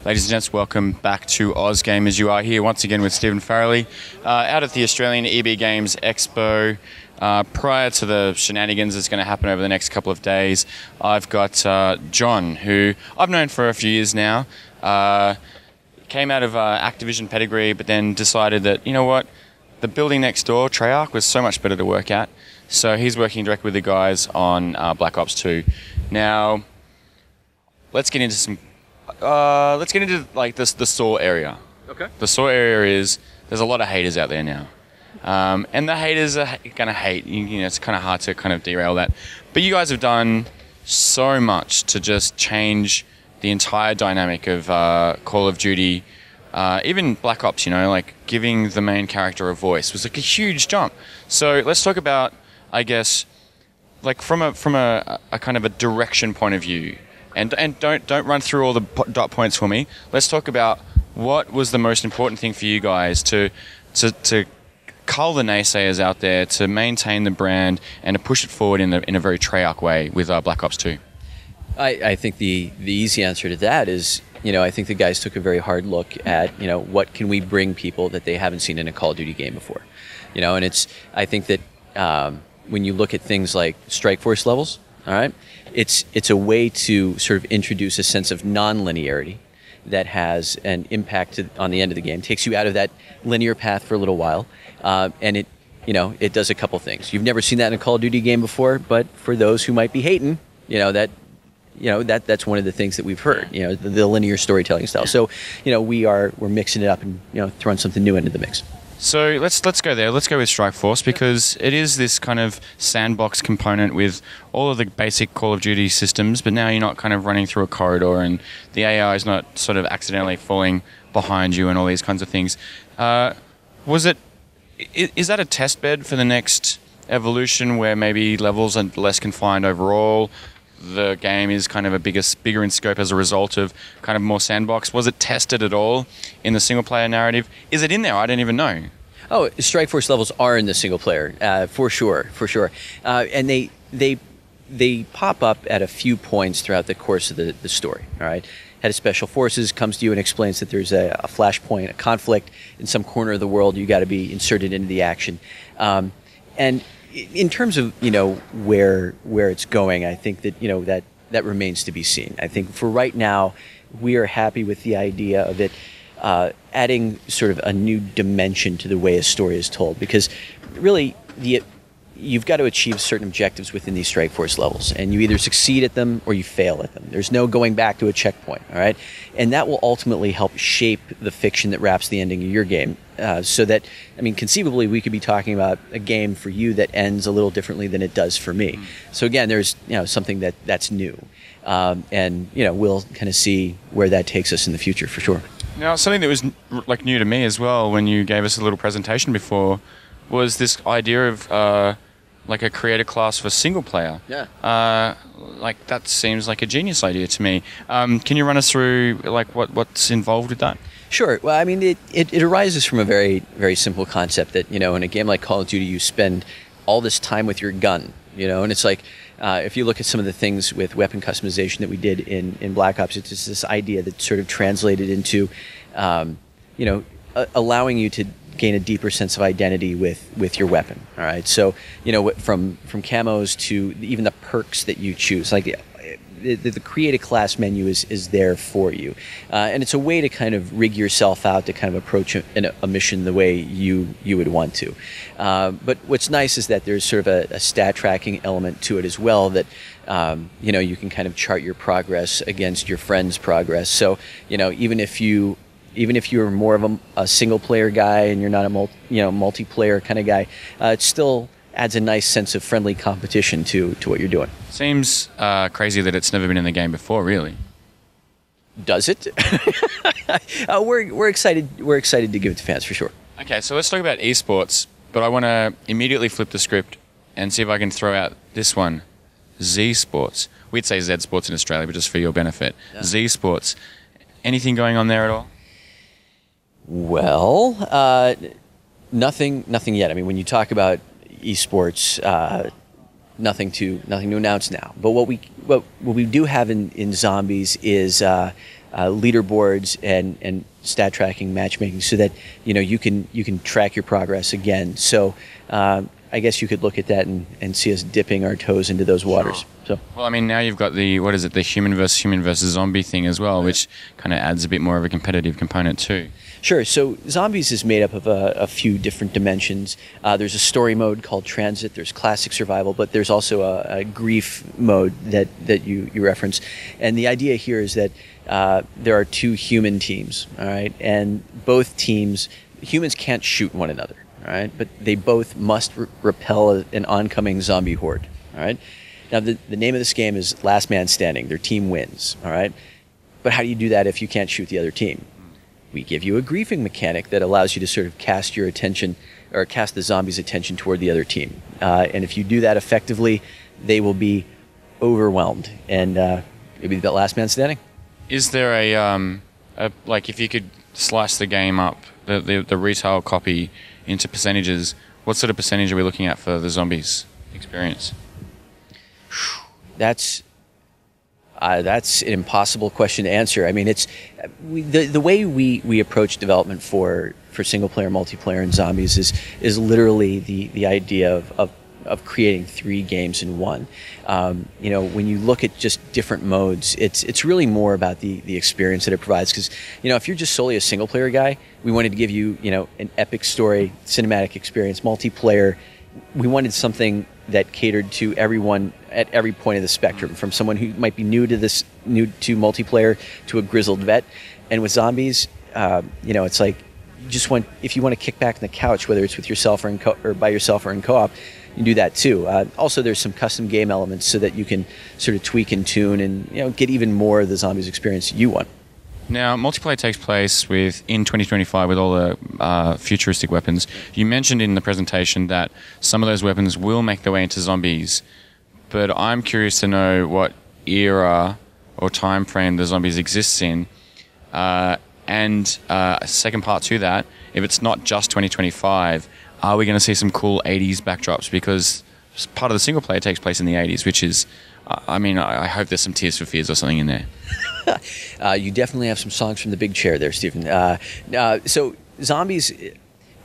Ladies and gents, welcome back to AusGamers. You are here once again with Stephen Farrelly, out at the Australian EB Games Expo. Prior to the shenanigans that's going to happen over the next couple of days, I've got John, who I've known for a few years now. Came out of Activision pedigree, but then decided that, you know what, the building next door, Treyarch, was so much better to work at. So he's working directly with the guys on Black Ops 2. Now, let's get into like the SOAR area. Okay. The SOAR area is, there's a lot of haters out there now. And the haters are going to hate. You know, it's kind of hard to kind of derail that. But you guys have done so much to just change the entire dynamic of Call of Duty. Even Black Ops, you know, like giving the main character a voice was like a huge jump. So let's talk about, I guess, like from a kind of a direction point of view. And don't run through all the dot points for me. Let's talk about what was the most important thing for you guys to cull the naysayers out there, to maintain the brand, and to push it forward in a very Treyarch way with Black Ops 2. I think the easy answer to that is, you know, I think the guys took a very hard look at, you know, what can we bring people that they haven't seen in a Call of Duty game before, you know, and I think that when you look at things like Strike Force levels, all right, it's a way to sort of introduce a sense of non-linearity that has an impact on the end of the game, takes you out of that linear path for a little while, and it does a couple things. You've never seen that in a Call of Duty game before, but for those who might be hating, that's one of the things that we've heard, you know, the linear storytelling style. So, you know, we're mixing it up and, you know, throwing something new into the mix. So let's go there. Let's go with Strike Force, because it is this kind of sandbox component with all of the basic Call of Duty systems, but now you're not kind of running through a corridor and the AI is not sort of accidentally falling behind you and all these kinds of things. Is that a test bed for the next evolution where maybe levels are less confined overall? The game is kind of bigger in scope as a result of kind of more sandbox. Was it tested at all in the single player narrative? Is it in there? I don't even know. Oh, Strike Force levels are in the single player, for sure. And they pop up at a few points throughout the course of the story, all right? Head of Special Forces comes to you and explains that there's a flashpoint, a conflict in some corner of the world. You got to be inserted into the action. And in terms of, you know, where it's going, I think that, you know, that remains to be seen. I think for right now, we are happy with the idea of it adding sort of a new dimension to the way a story is told, because really you've got to achieve certain objectives within these Strike Force levels, and you either succeed at them or you fail at them. There's no going back to a checkpoint, all right? And that will ultimately help shape the fiction that wraps the ending of your game. So that, I mean, conceivably, we could be talking about a game for you that ends a little differently than it does for me. So again, there's, you know, something that's new. And, you know, we'll kind of see where that takes us in the future for sure. Now, something that was like new to me as well when you gave us a little presentation before was this idea of like a creator class for single player. Yeah. Like that seems like a genius idea to me. Can you run us through like what's involved with that? Sure. Well, I mean, it arises from a very, very simple concept that, you know, in a game like Call of Duty, you spend all this time with your gun, you know, and it's like, if you look at some of the things with weapon customization that we did in Black Ops, it's just this idea that sort of translated into, you know, allowing you to gain a deeper sense of identity with your weapon. All right. So, you know, from camos to even the perks that you choose, like the create a class menu is there for you. And it's a way to kind of rig yourself out to kind of approach a mission the way you would want to. But what's nice is that there's sort of a stat tracking element to it as well, that, you know, you can kind of chart your progress against your friend's progress. So, you know, even if you're more of a single player guy and you're not a multiplayer kind of guy, it still adds a nice sense of friendly competition to what you're doing. Seems crazy that it's never been in the game before, really. Does it? We're excited. We're excited to give it to fans for sure. Okay, so let's talk about esports, but I want to immediately flip the script and see if I can throw out this one, Z Sports. We'd say Z Sports in Australia, but just for your benefit. Yeah. Z Sports. Anything going on there at all? Well, nothing yet. I mean, when you talk about esports, nothing to announce now. But what we do have in zombies is leaderboards and stat tracking, matchmaking, so that you can track your progress again. So I guess you could look at that and see us dipping our toes into those waters. Sure. So, well, I mean, now you've got the human versus zombie thing as well, which kind of adds a bit more of a competitive component too. Sure. So Zombies is made up of a few different dimensions. There's a story mode called Transit. There's classic survival, but there's also a grief mode that you reference. And the idea here is that there are two human teams, all right? And both teams, humans can't shoot one another, all right? But they both must repel an oncoming zombie horde, all right? Now, the name of this game is Last Man Standing. Their team wins, all right? But how do you do that if you can't shoot the other team? We give you a griefing mechanic that allows you to sort of cast your attention, or cast the zombies' attention toward the other team. And if you do that effectively, they will be overwhelmed, and it'll be the last man standing. Is there a like, if you could slice the game up, the retail copy into percentages, what sort of percentage are we looking at for the zombies experience? That's an impossible question to answer. I mean, it's the way we approach development for single player, multiplayer, and zombies is literally the idea of creating 3 games in one. When you look at just different modes, it's really more about the experience that it provides. Because if you're just solely a single player guy, we wanted to give you an epic story, cinematic experience. Multiplayer, we wanted something that catered to everyone at every point of the spectrum, from someone who might be new to multiplayer to a grizzled vet. And with zombies, it's like if you want to kick back on the couch, whether it's with yourself or by yourself or in co-op, you can do that too. Also, there's some custom game elements so that you can sort of tweak and tune and get even more of the zombies experience you want. Now, multiplayer takes place in 2025 with all the futuristic weapons. You mentioned in the presentation that some of those weapons will make their way into zombies, but I'm curious to know what era or time frame the zombies exists in. And a second part to that, if it's not just 2025, are we going to see some cool 80s backdrops? Because part of the single player takes place in the 80s, which is, I hope there's some Tears for Fears or something in there. You definitely have some songs from the big chair there, Stephen. So zombies,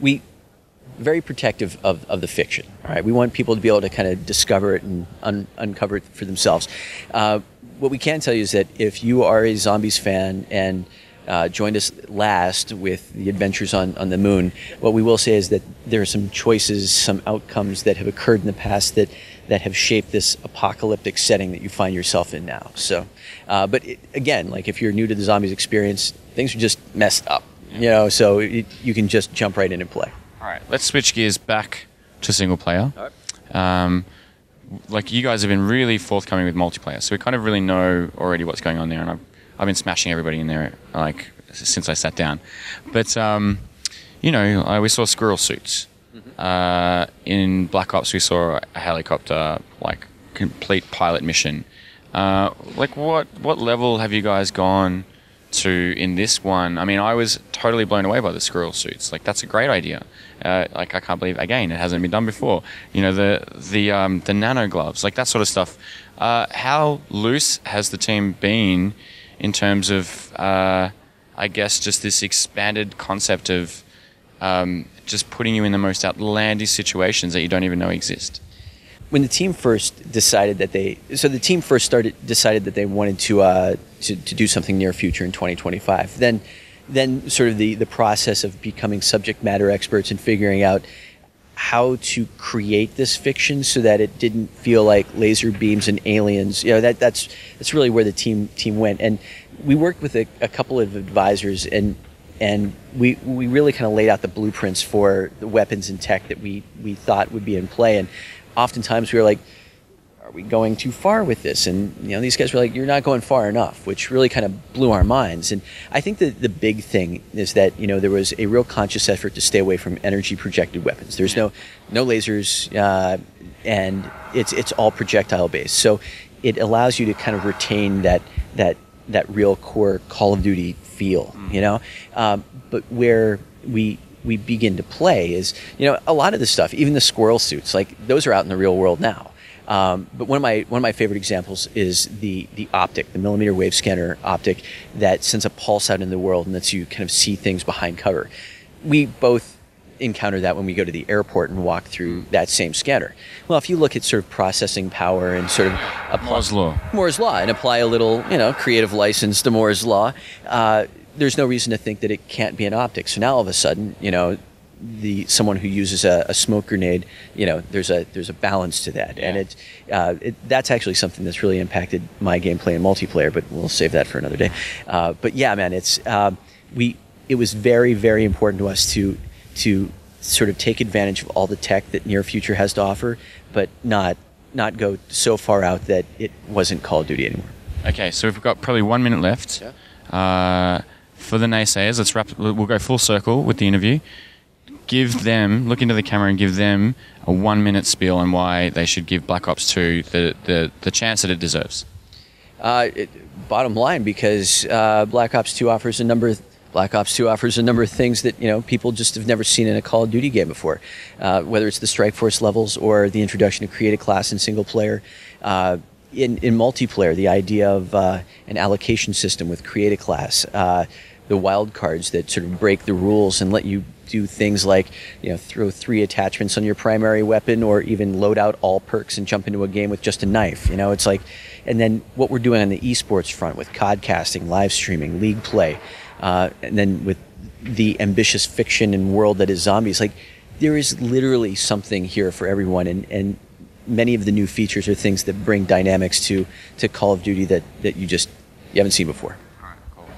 we very protective of the fiction. All right, we want people to be able to kind of discover it and uncover it for themselves. What we can tell you is that if you are a zombies fan and joined us last with the adventures on the moon, what we will say is that there are some choices, some outcomes that have occurred in the past that have shaped this apocalyptic setting that you find yourself in now. So, but again, like if you're new to the zombies experience, things are just messed up, so you can just jump right in and play. All right, let's switch gears back to single player. All right. Like you guys have been really forthcoming with multiplayer, so we kind of really know already what's going on there, and I've been smashing everybody in there like since I sat down. But we saw squirrel suits. In Black Ops, we saw a helicopter, like complete pilot mission. Like what level have you guys gone to in this one? I mean, I was totally blown away by the squirrel suits. Like that's a great idea. Like I can't believe again it hasn't been done before. The nano gloves, like that sort of stuff. How loose has the team been in terms of I guess just this expanded concept of just putting you in the most outlandish situations that you don't even know exist? When the team first decided that decided that they wanted to do something near future in 2025, then sort of the process of becoming subject matter experts and figuring out how to create this fiction so that it didn't feel like laser beams and aliens. That's really where the team went. And we worked with a couple of advisors and we really kind of laid out the blueprints for the weapons and tech that we thought would be in play. And oftentimes we were like, are we going too far with this? And these guys were like, you're not going far enough, which really kind of blew our minds. And I think that the big thing is that there was a real conscious effort to stay away from energy projected weapons. There's no lasers, and it's all projectile based. So it allows you to kind of retain that real core Call of Duty feel, but where we begin to play is, a lot of the stuff, even the squirrel suits, like those are out in the real world now. But one of my favorite examples is the optic, the millimeter wave scanner optic that sends a pulse out in the world and lets you kind of see things behind cover. We both encounter that when we go to the airport and walk through that same scanner. Well, if you look at sort of processing power and sort of apply Moore's law and apply a little, creative license to Moore's law, there's no reason to think that it can't be an optic. So now all of a sudden, someone who uses a smoke grenade, there's a balance to that, and that's actually something that's really impacted my gameplay and multiplayer. But we'll save that for another day. But yeah, man, it was very, very important to us to sort of take advantage of all the tech that Near Future has to offer, but not go so far out that it wasn't Call of Duty anymore. Okay, so we've got probably 1 minute left. Yeah. For the naysayers, we'll go full circle with the interview. Look into the camera and give them a 1 minute spiel on why they should give Black Ops 2 the chance that it deserves. Bottom line, because Black Ops 2 offers a number of things that people just have never seen in a Call of Duty game before, whether it's the Strike Force levels or the introduction of Create a Class in single player. In multiplayer, the idea of an allocation system with Create a Class, the wild cards that sort of break the rules and let you do things like throw 3 attachments on your primary weapon, or even load out all perks and jump into a game with just a knife. It's like, and then what we're doing on the esports front with codcasting, live streaming, league play. And then with the ambitious fiction and world that is zombies, like there is literally something here for everyone, and many of the new features are things that bring dynamics to Call of Duty that you haven't seen before.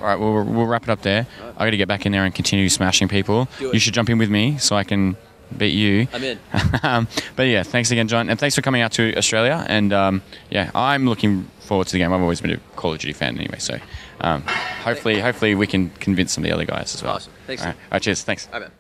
All right, well, we'll wrap it up there. I got to get back in there and continue smashing people. You should jump in with me so I can beat you. I'm in. But yeah, thanks again, John, and thanks for coming out to Australia. And I'm looking forward to the game. I've always been a Call of Duty fan anyway, so hopefully we can convince some of the other guys as well. Awesome. Thanks. All right, cheers. Thanks. All right, man.